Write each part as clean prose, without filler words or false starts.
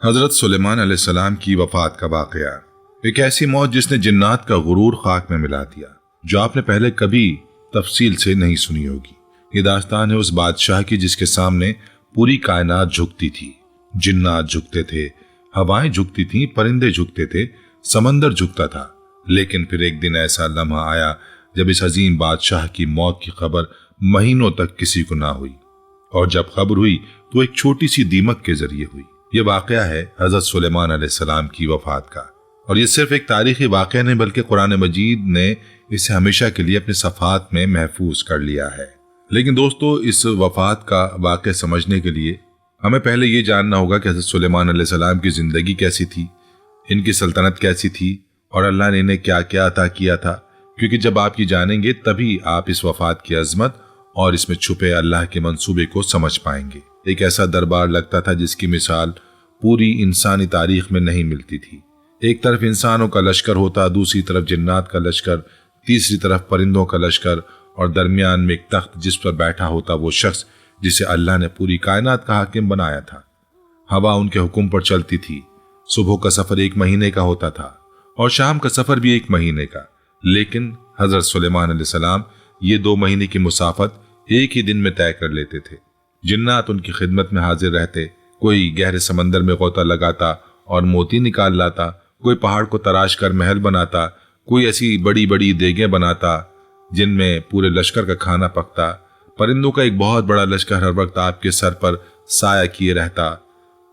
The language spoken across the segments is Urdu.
حضرت سلیمان علیہ السلام کی وفات کا واقعہ، ایک ایسی موت جس نے جنات کا غرور خاک میں ملا دیا، جو آپ نے پہلے کبھی تفصیل سے نہیں سنی ہوگی۔ یہ داستان ہے اس بادشاہ کی جس کے سامنے پوری کائنات جھکتی تھی۔ جنات جھکتے تھے، ہوائیں جھکتی تھیں، پرندے جھکتے تھے، سمندر جھکتا تھا، لیکن پھر ایک دن ایسا لمحہ آیا جب اس عظیم بادشاہ کی موت کی خبر مہینوں تک کسی کو نہ ہوئی، اور جب خبر ہوئی تو ایک چھوٹی سی دیمک کے ذریعے ہوئی۔ یہ واقعہ ہے حضرت سلیمان علیہ السلام کی وفات کا، اور یہ صرف ایک تاریخی واقعہ نہیں بلکہ قرآن مجید نے اسے ہمیشہ کے لیے اپنے صفحات میں محفوظ کر لیا ہے۔ لیکن دوستو، اس وفات کا واقعہ سمجھنے کے لیے ہمیں پہلے یہ جاننا ہوگا کہ حضرت سلیمان علیہ السلام کی زندگی کیسی تھی، ان کی سلطنت کیسی تھی، اور اللہ نے انہیں کیا کیا عطا کیا تھا، کیونکہ جب آپ یہ جانیں گے تبھی آپ اس وفات کی عظمت اور اس میں چھپے اللہ کے منصوبے کو سمجھ پائیں گے۔ ایک ایسا دربار لگتا تھا جس کی مثال پوری انسانی تاریخ میں نہیں ملتی تھی۔ ایک طرف انسانوں کا لشکر ہوتا، دوسری طرف جنات کا لشکر، تیسری طرف پرندوں کا لشکر، اور درمیان میں ایک تخت جس پر بیٹھا ہوتا وہ شخص جسے اللہ نے پوری کائنات کا حاکم بنایا تھا۔ ہوا ان کے حکم پر چلتی تھی۔ صبح کا سفر 1 مہینے کا ہوتا تھا اور شام کا سفر بھی 1 مہینے کا، لیکن حضرت سلیمان علیہ السلام یہ 2 مہینے کی مسافت ایک ہی دن میں طے کر لیتے تھے۔ جنات ان کی خدمت میں حاضر رہتے، کوئی گہرے سمندر میں غوطہ لگاتا اور موتی نکال لاتا، کوئی پہاڑ کو تراش کر محل بناتا، کوئی ایسی بڑی بڑی دیگیں بناتا جن میں پورے لشکر کا کھانا پکتا۔ پرندوں کا ایک بہت بڑا لشکر ہر وقت آپ کے سر پر سایہ کیے رہتا۔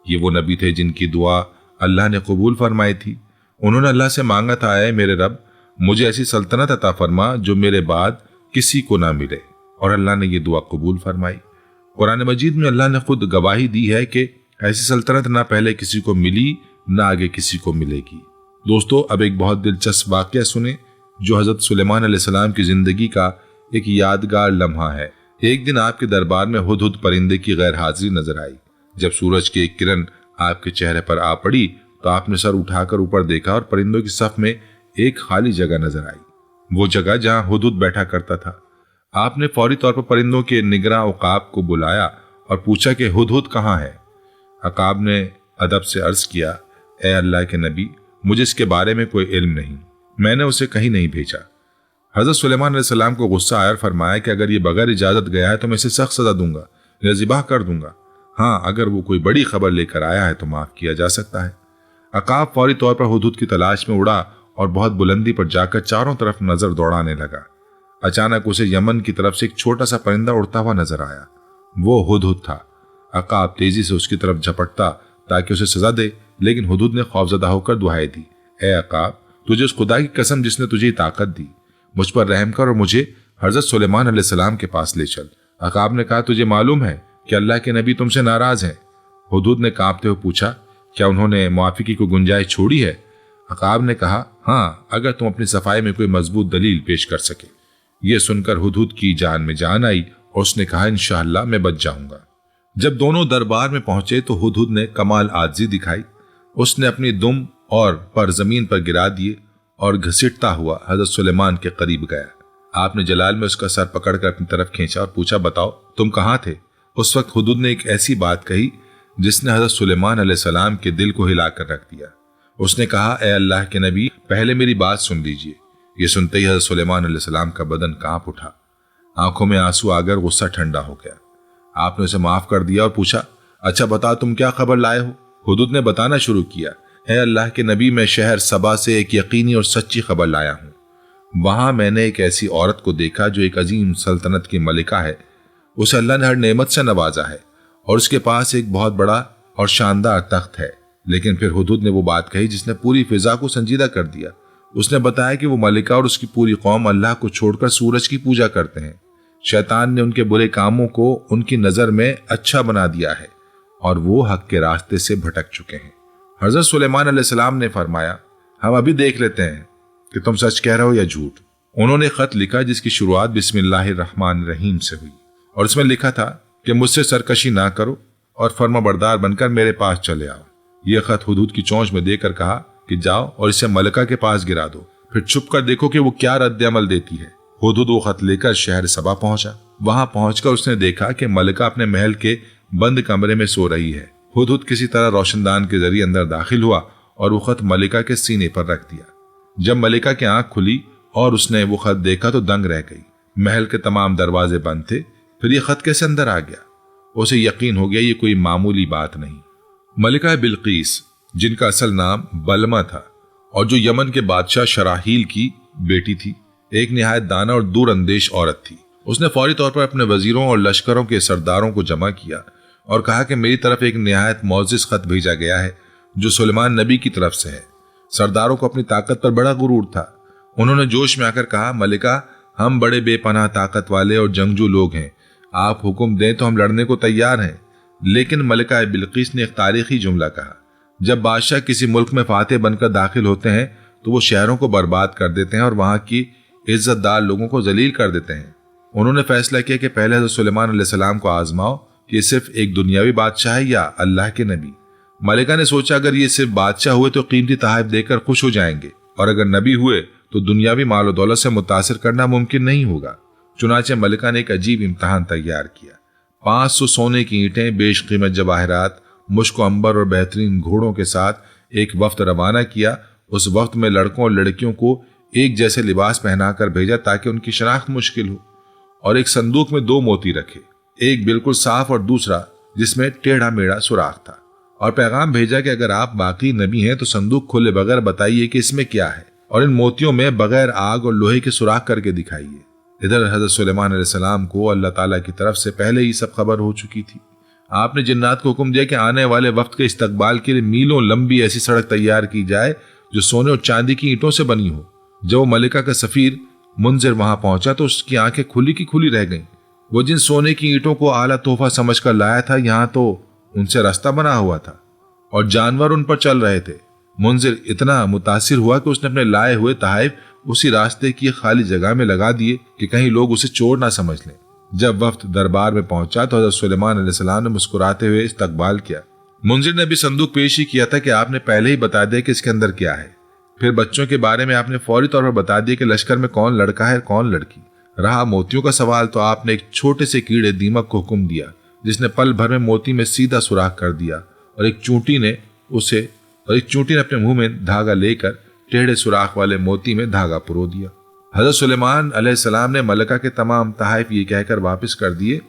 یہ وہ نبی تھے جن کی دعا اللہ نے قبول فرمائی تھی۔ انہوں نے اللہ سے مانگا تھا، اے میرے رب، مجھے ایسی سلطنت عطا فرما جو میرے بعد کسی کو نہ ملے، اور اللہ نے یہ دعا قبول فرمائی۔ قرآن مجید میں اللہ نے خود گواہی دی ہے کہ ایسی سلطنت نہ پہلے کسی کو ملی نہ آگے کسی کو ملے گی۔ دوستو، اب ایک بہت دلچسپ واقعہ سنیں جو حضرت سلیمان علیہ السلام کی زندگی کا ایک یادگار لمحہ ہے۔ ایک دن آپ کے دربار میں ہدہد پرندے کی غیر حاضری نظر آئی۔ جب سورج کی ایک کرن آپ کے چہرے پر آ پڑی تو آپ نے سر اٹھا کر اوپر دیکھا اور پرندوں کی صف میں ایک خالی جگہ نظر آئی، وہ جگہ جہاں ہدہد بیٹھا کرتا تھا۔ آپ نے فوری طور پر پرندوں کے نگراں عقاب کو بلایا اور پوچھا کہ ہدہد کہاں ہے؟ عقاب نے ادب سے عرض کیا، اے اللہ کے نبی، مجھے اس کے بارے میں کوئی علم نہیں، میں نے اسے کہیں نہیں بھیجا۔ حضرت سلیمان علیہ السلام کو غصہ آیا اور فرمایا کہ اگر یہ بغیر اجازت گیا ہے تو میں اسے سخت سزا دوں گا یا ذبح کر دوں گا۔ ہاں، اگر وہ کوئی بڑی خبر لے کر آیا ہے تو معاف کیا جا سکتا ہے۔ عقاب فوری طور پر ہدہد کی تلاش میں اڑا اور بہت بلندی پر جا کر چاروں طرف نظر دوڑانے لگا۔ اچانک اسے یمن کی طرف سے ایک چھوٹا سا پرندہ اڑتا ہوا نظر آیا۔ وہ ہدہد تھا۔ عقاب تیزی سے اس کی طرف جھپٹتا تاکہ اسے سزا دے، لیکن ہدہد نے خوفزدہ ہو کر دعائیں دی، اے عقاب، تجھے اس خدا کی قسم جس نے تجھے طاقت دی، مجھ پر رحم کر اور مجھے حضرت سلیمان علیہ السلام کے پاس لے چل۔ عقاب نے کہا، تجھے معلوم ہے کہ اللہ کے نبی تم سے ناراض ہیں؟ ہدہد نے کانپتے ہوئے پوچھا، کیا انہوں نے معافی کی کوئی گنجائش چھوڑی ہے؟ عقاب نے کہا، ہاں، اگر تم اپنی صفائی میں کوئی مضبوط دلیل پیش کر سکے۔ یہ سن کر ہدہد کی جان میں جان آئی اور اس نے کہا، انشاءاللہ میں بچ جاؤں گا۔ جب دونوں دربار میں پہنچے تو ہدہد نے کمال عاجزی دکھائی۔ اس نے اپنی دم اور پر زمین پر گرا دیے اور گھسیٹتا ہوا حضرت سلیمان کے قریب گیا۔ آپ نے جلال میں اس کا سر پکڑ کر اپنی طرف کھینچا اور پوچھا، بتاؤ تم کہاں تھے؟ اس وقت ہدہد نے ایک ایسی بات کہی جس نے حضرت سلیمان علیہ السلام کے دل کو ہلا کر رکھ دیا۔ اس نے کہا، اے اللہ کے نبی، پہلے میری بات سن لیجئے۔ یہ سنتے ہی حضرت سلیمان علیہ السلام کا بدن کانپ اٹھا، آنکھوں میں آنسو آ کر غصہ ٹھنڈا ہو گیا۔ آپ نے اسے معاف کر دیا اور پوچھا، اچھا بتا تم کیا خبر لائے ہو؟ ہدہد نے بتانا شروع کیا، اے اللہ کے نبی، میں شہر سبا سے ایک یقینی اور سچی خبر لایا ہوں۔ وہاں میں نے ایک ایسی عورت کو دیکھا جو ایک عظیم سلطنت کی ملکہ ہے۔ اسے اللہ نے ہر نعمت سے نوازا ہے اور اس کے پاس ایک بہت بڑا اور شاندار تخت ہے۔ لیکن پھر ہدہد نے وہ بات کہی جس نے پوری فضا کو سنجیدہ کر دیا۔ اس نے بتایا کہ وہ ملکہ اور اس کی پوری قوم اللہ کو چھوڑ کر سورج کی پوجا کرتے ہیں۔ شیطان نے ان کے برے کاموں کو ان کی نظر میں اچھا بنا دیا ہے اور وہ حق کے راستے سے بھٹک چکے ہیں۔ حضرت سلیمان علیہ السلام نے فرمایا، ہم ابھی دیکھ لیتے ہیں کہ تم سچ کہہ رہے ہو یا جھوٹ۔ انہوں نے خط لکھا جس کی شروعات بسم اللہ الرحمن الرحیم سے ہوئی، اور اس میں لکھا تھا کہ مجھ سے سرکشی نہ کرو اور فرما بردار بن کر میرے پاس چلے آؤ۔ یہ خط ہدہد کی چونچ میں دے کر کہا کہ جاؤ اور اسے ملکہ کے پاس گرا دو، پھر چھپ کر دیکھو کہ وہ کیا رد عمل دیتی ہے۔ ہدہد وہ خط لے کر شہر سبا پہنچا۔ وہاں پہنچ کر اس نے دیکھا کہ ملکہ اپنے محل کے بند کمرے میں سو رہی ہے۔ ہدہد کسی طرح روشندان کے ذریعے اندر داخل ہوا اور وہ خط ملکہ کے سینے پر رکھ دیا۔ جب ملکہ کی آنکھ کھلی اور اس نے وہ خط دیکھا تو دنگ رہ گئی۔ محل کے تمام دروازے بند تھے، پھر یہ خط کیسے اندر آ گیا؟ اسے یقین ہو گیا یہ کوئی معمولی بات نہیں۔ ملکہ بلقیس، جن کا اصل نام بلمہ تھا اور جو یمن کے بادشاہ شراحیل کی بیٹی تھی، ایک نہایت دانا اور دور اندیش عورت تھی۔ اس نے فوری طور پر اپنے وزیروں اور لشکروں کے سرداروں کو جمع کیا اور کہا کہ میری طرف ایک نہایت معزز خط بھیجا گیا ہے جو سلیمان نبی کی طرف سے ہے۔ سرداروں کو اپنی طاقت پر بڑا غرور تھا۔ انہوں نے جوش میں آ کر کہا، ملکہ، ہم بڑے بے پناہ طاقت والے اور جنگجو لوگ ہیں، آپ حکم دیں تو ہم لڑنے کو تیار ہیں۔ لیکن ملکہ بلقیس نے ایک تاریخی جملہ کہا، جب بادشاہ کسی ملک میں فاتح بن کر داخل ہوتے ہیں تو وہ شہروں کو برباد کر دیتے ہیں اور وہاں کی عزت دار لوگوں کو ذلیل کر دیتے ہیں۔ انہوں نے فیصلہ کیا کہ پہلے حضرت سلیمان علیہ السلام کو آزماؤ کہ یہ صرف ایک دنیاوی بادشاہ ہے یا اللہ کے نبی۔ ملکہ نے سوچا اگر یہ صرف بادشاہ ہوئے تو قیمتی تحائف دے کر خوش ہو جائیں گے، اور اگر نبی ہوئے تو دنیاوی مال و دولت سے متاثر کرنا ممکن نہیں ہوگا۔ چنانچہ ملکہ نے ایک عجیب امتحان تیار کیا۔ 500 سونے کی اینٹیں، بیش قیمت جواہرات، مشک و عنبر اور بہترین گھوڑوں کے ساتھ ایک وفد روانہ کیا۔ اس وقت میں لڑکوں اور لڑکیوں کو ایک جیسے لباس پہنا کر بھیجا تاکہ ان کی شناخت مشکل ہو، اور ایک صندوق میں 2 موتی رکھے، ایک بالکل صاف اور دوسرا جس میں ٹیڑھا میڑھا سوراخ تھا، اور پیغام بھیجا کہ اگر آپ باقی نبی ہیں تو صندوق کھولے بغیر بتائیے کہ اس میں کیا ہے، اور ان موتیوں میں بغیر آگ اور لوہے کے سوراخ کر کے دکھائیے۔ ادھر حضرت سلیمان علیہ السلام کو اللہ تعالیٰ کی طرف سے پہلے ہی سب خبر ہو چکی تھی۔ آپ نے جنات کو حکم دیا کہ آنے والے وقت کے استقبال کے لیے میلوں لمبی ایسی سڑک تیار کی جائے جو سونے اور چاندی کی اینٹوں سے بنی ہو۔ جب وہ ملکہ کا سفیر منذر وہاں پہنچا تو اس کی آنکھیں کھلی کی کھلی رہ گئیں۔ وہ جن سونے کی اینٹوں کو اعلیٰ تحفہ سمجھ کر لایا تھا، یہاں تو ان سے راستہ بنا ہوا تھا اور جانور ان پر چل رہے تھے۔ منذر اتنا متاثر ہوا کہ اس نے اپنے لائے ہوئے تحائف اسی راستے کی خالی جگہ میں لگا دیے کہ کہیں لوگ اسے چور نہ سمجھ لیں۔ جب وفد دربار میں پہنچا تو حضرت سلیمان علیہ السلام نے مسکراتے ہوئے استقبال کیا۔ منذر نے بھی صندوق پیش ہی کیا تھا کہ آپ نے پہلے ہی بتا دیا کہ اس کے اندر کیا ہے۔ پھر بچوں کے بارے میں آپ نے فوری طور پر بتا دیا کہ لشکر میں کون لڑکا ہے کون لڑکی۔ رہا موتیوں کا سوال تو آپ نے ایک چھوٹے سے کیڑے دیمک کو حکم دیا جس نے پل بھر میں موتی میں سیدھا سوراخ کر دیا، اور ایک چونٹی نے اپنے منہ میں دھاگا لے کر ٹیڑھے سوراخ والے موتی میں دھاگا پرو دیا۔ حضرت سلیمان علیہ السلام نے ملکہ کے تمام تحائف یہ کہہ کر واپس کر دیے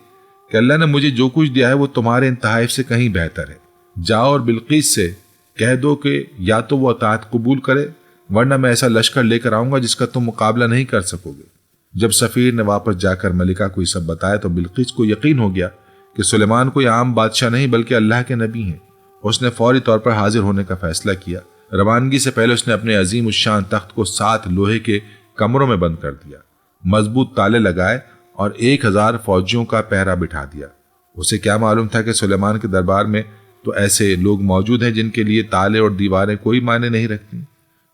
کہ اللہ نے مجھے جو کچھ دیا ہے وہ تمہارے ان تحائف سے کہیں بہتر ہے۔ جاؤ اور بلقیس سے کہہ دو کہ یا تو وہ اطاعت قبول کرے ورنہ میں ایسا لشکر لے کر آؤں گا جس کا تم مقابلہ نہیں کر سکو گے۔ جب سفیر نے واپس جا کر ملکہ کو یہ سب بتایا تو بلقیس کو یقین ہو گیا کہ سلیمان کوئی عام بادشاہ نہیں بلکہ اللہ کے نبی ہیں۔ اس نے فوری طور پر حاضر ہونے کا فیصلہ کیا۔ روانگی سے پہلے اس نے اپنے عظیم الشان تخت کو 7 لوہے کے کمروں میں بند کر دیا، مضبوط تالے لگائے اور 1000 فوجیوں کا پہرا بٹھا دیا۔ اسے کیا معلوم تھا کہ سلیمان کے دربار میں تو ایسے لوگ موجود ہیں جن کے لیے تالے اور دیواریں کوئی معنی نہیں رکھتی۔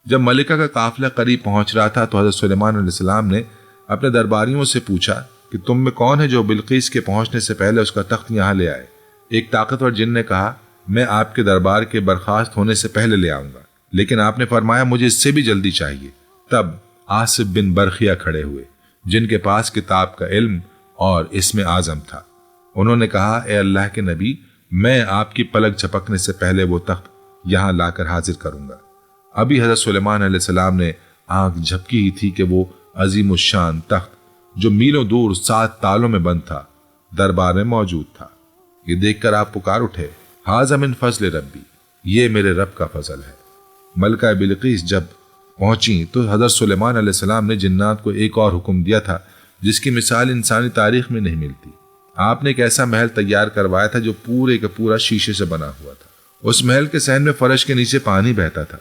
جب ملکہ کا قافلہ قریب پہنچ رہا تھا تو حضرت سلیمان علیہ السلام نے اپنے درباریوں سے پوچھا کہ تم میں کون ہے جو بلقیس کے پہنچنے سے پہلے اس کا تخت یہاں لے آئے؟ ایک طاقتور جن نے کہا، میں آپ کے دربار کے برخاست ہونے سے پہلے لے آؤں گا، لیکن آپ نے فرمایا مجھے اس سے بھی جلدی چاہیے۔ تب آصف بن برخیہ کھڑے ہوئے جن کے پاس کتاب کا علم اور اسم اعظم تھا۔ انہوں نے کہا، اے اللہ کے نبی، میں آپ کی پلک جھپکنے سے پہلے وہ تخت یہاں لا کر حاضر کروں گا۔ ابھی حضرت سلیمان علیہ السلام نے آنکھ جھپکی ہی تھی کہ وہ عظیم الشان تخت جو میلوں دور 7 تالوں میں بند تھا دربار میں موجود تھا۔ یہ دیکھ کر آپ پکار اٹھے، ھذا من فضل ربی، یہ میرے رب کا فضل ہے۔ ملکہ بلقیس جب پہنچی تو حضرت سلیمان علیہ السلام نے جنات کو ایک اور حکم دیا تھا جس کی مثال انسانی تاریخ میں نہیں ملتی۔ آپ نے ایک ایسا محل تیار کروایا تھا جو پورے کا پورا شیشے سے بنا ہوا تھا۔ اس محل کے صحن میں فرش کے نیچے پانی بہتا تھا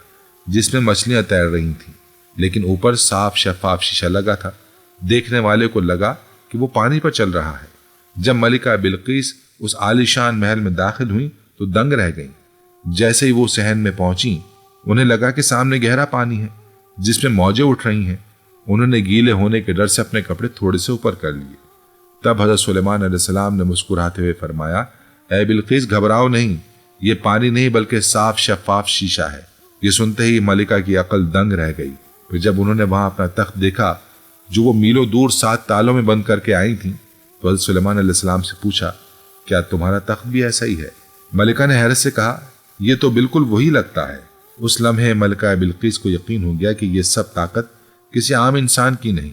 جس میں مچھلیاں تیر رہی تھیں، لیکن اوپر صاف شفاف شیشہ لگا تھا۔ دیکھنے والے کو لگا کہ وہ پانی پر چل رہا ہے۔ جب ملکہ بلقیس اس عالی شان محل میں داخل ہوئیں تو دنگ رہ گئیں۔ جیسے ہی وہ صحن میں پہنچیں انہیں لگا کہ سامنے گہرا پانی ہے جس میں موجیں اٹھ رہی ہیں۔ انہوں نے گیلے ہونے کے ڈر سے اپنے کپڑے تھوڑے سے اوپر کر لیے۔ تب حضرت سلیمان علیہ السلام نے مسکراتے ہوئے فرمایا، اے بلقیس گھبراؤ نہیں، یہ پانی نہیں بلکہ صاف شفاف شیشہ ہے۔ یہ سنتے ہی ملکہ کی عقل دنگ رہ گئی۔ پھر جب انہوں نے وہاں اپنا تخت دیکھا جو وہ میلوں دور 7 تالوں میں بند کر کے آئی تھیں تو حضرت سلیمان علیہ السلام سے پوچھا، کیا تمہارا تخت بھی ایسا ہی ہے؟ ملکہ نے حیرت سے کہا یہ تو بالکل وہی لگتا ہے۔ اس لمحے ملکہ بلقیس کو یقین ہو گیا کہ یہ سب طاقت کسی عام انسان کی نہیں۔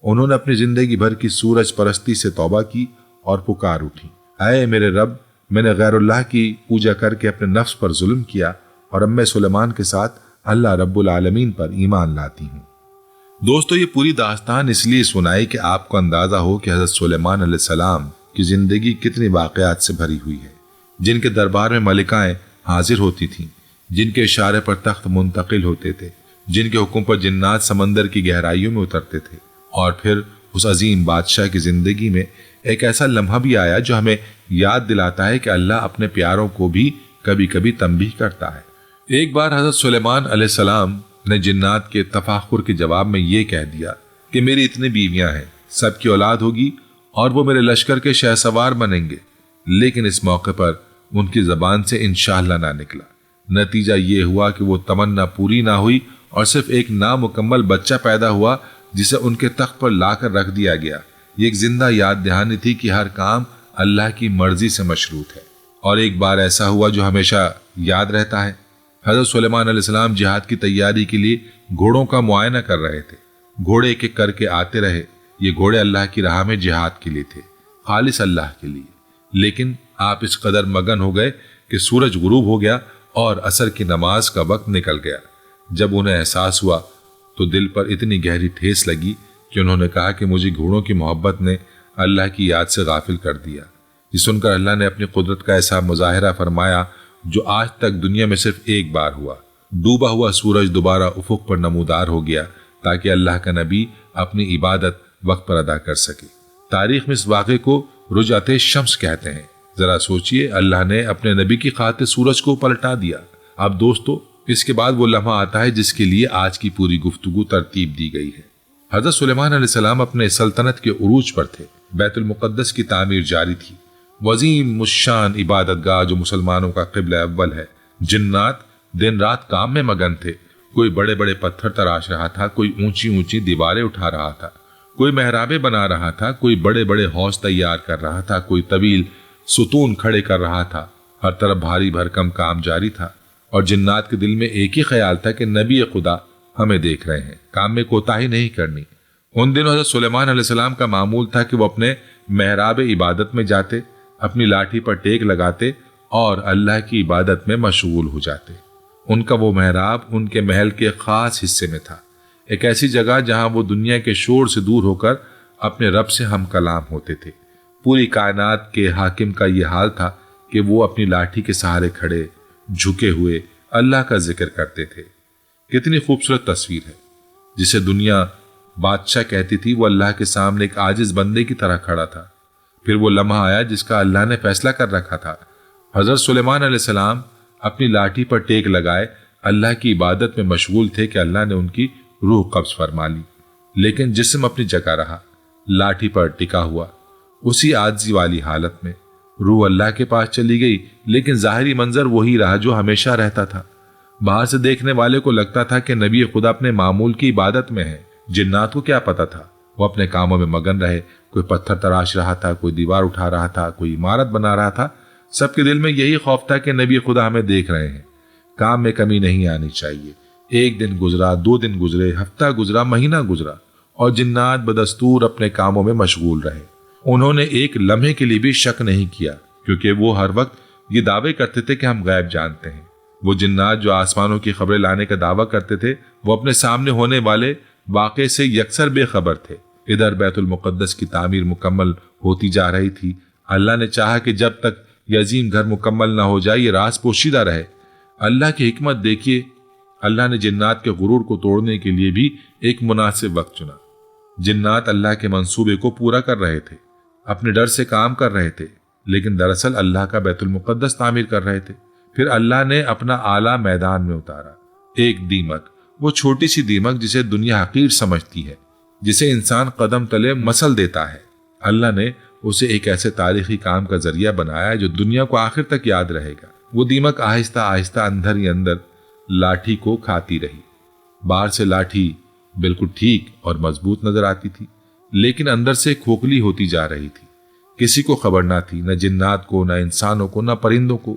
انہوں نے اپنی زندگی بھر کی سورج پرستی سے توبہ کی اور پکار اٹھی، اے میرے رب، میں نے غیر اللہ کی پوجا کر کے اپنے نفس پر ظلم کیا اور اب میں سلیمان کے ساتھ اللہ رب العالمین پر ایمان لاتی ہوں۔ دوستو، یہ پوری داستان اس لیے سنائی کہ آپ کو اندازہ ہو کہ حضرت سلیمان علیہ السلام کی زندگی کتنی واقعات سے بھری ہوئی ہے، جن کے دربار میں ملکائیں حاضر ہوتی تھیں، جن کے اشارے پر تخت منتقل ہوتے تھے، جن کے حکم پر جنات سمندر کی گہرائیوں میں اترتے تھے، اور پھر اس عظیم بادشاہ کی زندگی میں ایک ایسا لمحہ بھی آیا جو ہمیں یاد دلاتا ہے کہ اللہ اپنے پیاروں کو بھی کبھی کبھی تنبیہ کرتا ہے۔ ایک بار حضرت سلیمان علیہ السلام نے جنات کے تفاخر کے جواب میں یہ کہہ دیا کہ میری اتنی بیویاں ہیں، سب کی اولاد ہوگی اور وہ میرے لشکر کے شہسوار بنیں گے، لیکن اس موقع پر ان کی زبان سے انشاءاللہ نہ نکلا۔ نتیجہ یہ ہوا کہ وہ تمنا پوری نہ ہوئی اور صرف ایک نامکمل بچہ پیدا ہوا جسے ان کے تخت پر لا کر رکھ دیا گیا۔ یہ ایک زندہ یاد دہانی تھی کہ ہر کام اللہ کی مرضی سے مشروط ہے۔ اور ایک بار ایسا ہوا جو ہمیشہ یاد رہتا ہے۔ حضرت سلیمان علیہ السلام جہاد کی تیاری کے لیے گھوڑوں کا معائنہ کر رہے تھے۔ گھوڑے ایک ایک کر کے آتے رہے۔ یہ گھوڑے اللہ کی راہ میں جہاد کے لیے تھے، خالص اللہ کے لیے۔ لیکن آپ اس قدر مگن ہو گئے کہ سورج غروب ہو گیا اور عصر کی نماز کا وقت نکل گیا۔ جب انہیں احساس ہوا تو دل پر اتنی گہری ٹھیس لگی کہ انہوں نے کہا کہ مجھے گھوڑوں کی محبت نے اللہ کی یاد سے غافل کر دیا۔ یہ سن کر اللہ نے اپنی قدرت کا ایسا مظاہرہ فرمایا جو آج تک دنیا میں صرف ایک بار ہوا۔ ڈوبا ہوا سورج دوبارہ افق پر نمودار ہو گیا تاکہ اللہ کا نبی اپنی عبادت وقت پر ادا کر سکے۔ تاریخ میں اس واقعے کو رجعت شمس کہتے ہیں۔ ذرا سوچئے، اللہ نے اپنے نبی کی خاطر سورج کو پلٹا دیا۔ اب دوستو، اس کے بعد وہ لمحہ آتا ہے جس کے لیے آج کی پوری گفتگو ترتیب دی گئی ہے۔ حضرت سلیمان علیہ السلام اپنے سلطنت کے عروج پر تھے۔ بیت المقدس کی تعمیر جاری تھی، وزیم مشان عبادت گاہ جو مسلمانوں کا قبلہ اول ہے۔ جنات دن رات کام میں مگن تھے۔ کوئی بڑے بڑے پتھر تراش رہا تھا، کوئی اونچی اونچی دیواریں اٹھا رہا تھا، کوئی محرابیں بنا رہا تھا، کوئی بڑے بڑے حوض تیار کر رہا تھا، کوئی طویل ستون کھڑے کر رہا تھا۔ ہر طرف بھاری بھرکم کام جاری تھا، اور جنات کے دل میں ایک ہی خیال تھا کہ نبی خدا ہمیں دیکھ رہے ہیں، کام میں کوتاہی نہیں کرنی۔ ان دنوں حضرت سلیمان علیہ السلام کا معمول تھا کہ وہ اپنے محراب عبادت میں جاتے، اپنی لاٹھی پر ٹیک لگاتے اور اللہ کی عبادت میں مشغول ہو جاتے۔ ان کا وہ محراب ان کے محل کے خاص حصے میں تھا، ایک ایسی جگہ جہاں وہ دنیا کے شور سے دور ہو کر اپنے رب سے ہم کلام ہوتے تھے۔ پوری کائنات کے حاکم کا یہ حال تھا کہ وہ اپنی لاٹھی کے سہارے کھڑے جھکے ہوئے اللہ کا ذکر کرتے تھے۔ کتنی خوبصورت تصویر ہے، جسے دنیا بادشاہ کہتی تھی، وہ اللہ کے سامنے ایک عاجز بندے کی طرح کھڑا تھا۔ پھر وہ لمحہ آیا جس کا اللہ نے فیصلہ کر رکھا تھا۔ حضرت سلیمان علیہ السلام اپنی لاٹھی پر ٹیک لگائے اللہ کی عبادت میں مشغول تھے کہ اللہ نے ان کی روح قبض فرما لی، لیکن جسم اپنی جگہ رہا، لاٹھی پر ٹکا ہوا۔ اسی عاجزی والی حالت میں روح اللہ کے پاس چلی گئی، لیکن ظاہری منظر وہی رہا جو ہمیشہ رہتا تھا۔ باہر سے دیکھنے والے کو لگتا تھا کہ نبی خدا اپنے معمول کی عبادت میں ہے۔ جنات کو کیا پتا تھا، وہ اپنے کاموں میں مگن رہے۔ کوئی پتھر تراش رہا تھا، کوئی دیوار اٹھا رہا تھا، کوئی عمارت بنا رہا تھا۔ سب کے دل میں یہی خوف تھا کہ نبی خدا ہمیں دیکھ رہے ہیں، کام میں کمی نہیں آنی چاہیے۔ ایک دن گزرا، 2 دن گزرے، ہفتہ گزرا، مہینہ گزرا، اور جنات بدستور اپنے کاموں میں مشغول رہے۔ انہوں نے ایک لمحے کے لیے بھی شک نہیں کیا، کیونکہ وہ ہر وقت یہ دعوے کرتے تھے کہ ہم غیب جانتے ہیں۔ وہ جنات جو آسمانوں کی خبریں لانے کا دعویٰ کرتے تھے، وہ اپنے سامنے ہونے والے واقعے سے یکسر بے خبر تھے۔ ادھر بیت المقدس کی تعمیر مکمل ہوتی جا رہی تھی۔ اللہ نے چاہا کہ جب تک یہ عظیم گھر مکمل نہ ہو جائے یہ راز پوشیدہ رہے۔ اللہ کی حکمت دیکھیے، اللہ نے جنات کے غرور کو توڑنے کے لیے بھی ایک مناسب وقت چنا۔ جنات اللہ کے منصوبے کو پورا کر رہے تھے، اپنے ڈر سے کام کر رہے تھے، لیکن دراصل اللہ کا بیت المقدس تعمیر کر رہے تھے۔ پھر اللہ نے اپنا آلہ میدان میں اتارا۔ ایک دیمک، وہ چھوٹی سی دیمک جسے دنیا حقیر سمجھتی ہے، جسے انسان قدم تلے مسل دیتا ہے، اللہ نے اسے ایک ایسے تاریخی کام کا ذریعہ بنایا جو دنیا کو آخر تک یاد رہے گا۔ وہ دیمک آہستہ آہستہ اندر ہی اندر لاٹھی کو کھاتی رہی۔ باہر سے لاٹھی بالکل ٹھیک اور مضبوط نظر آتی تھی، لیکن اندر سے کھوکھلی ہوتی جا رہی تھی۔ کسی کو خبر نہ تھی، نہ جنات کو، نہ انسانوں کو، نہ پرندوں کو۔